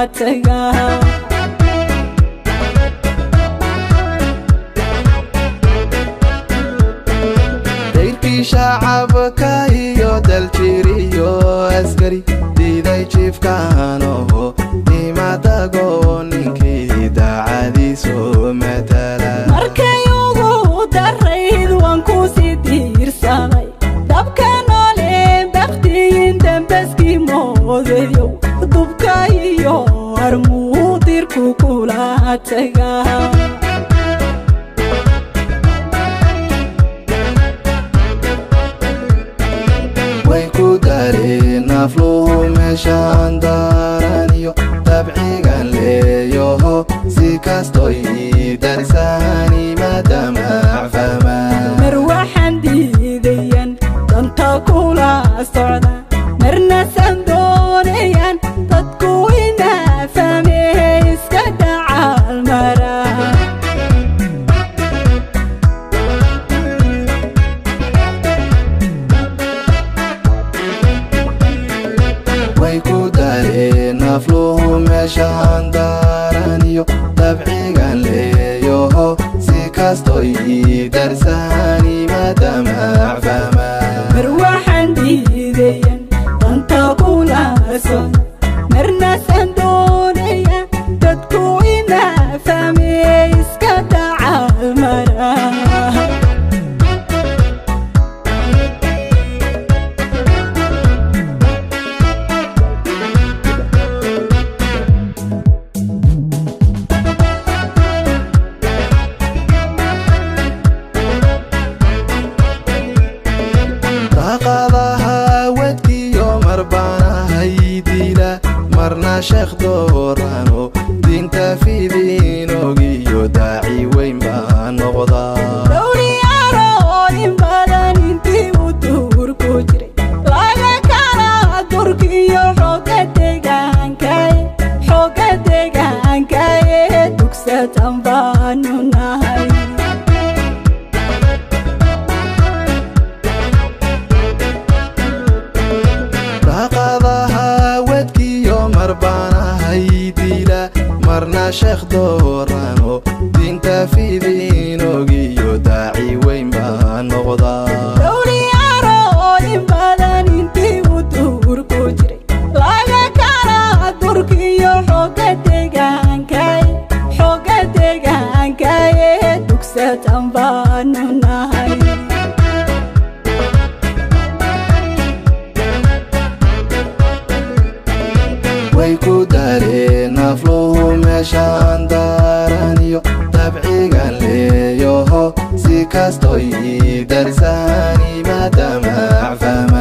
tagaa dayrkii shacabka iyo daljiriyo askari diiday jiifkaanoho nimadago ninkii daacadiisu matala markay ugu darayd waan ku sii diirsaday dabka noole baktiyin dambaskii moodayow dubka iyo armuudirku kula tagaa way ku dareen afluhu meeshaan daaraniyo dabcigan leeyoho si kastoy darsaani madamac famaan mar waxaan diidayan danta kula socda marna san doonayaan dadku ina fahmee iska dacal mara way ku dareen afluhu meeshaan daaraniyo dabcigan leeyoho si kastoy darsaani madamac famaan mar waxaan diidayan danta kula socda marna san doonayaan dadku ina fahmee iska dacal mara marna sheekh doorano diinta fidiinogiyo daaci weyn baa noqdaa dowliyaarooyin badan intii uu duurku jiray laga kala durkiyo xooga deegaankaye dugsatan baanu nahay marna sheekh doorano diinta fidiinogiyo daaci weyn baa noqdaa dowliyaarooyin badan intii uu duurku jiray laga kala durkiyo xooga deegaankaye dugsatan baanu nahay way ku dareen afluhu meeshaan daaraniyo dabcigan leeyoho si kastoy darsaani madamac famaan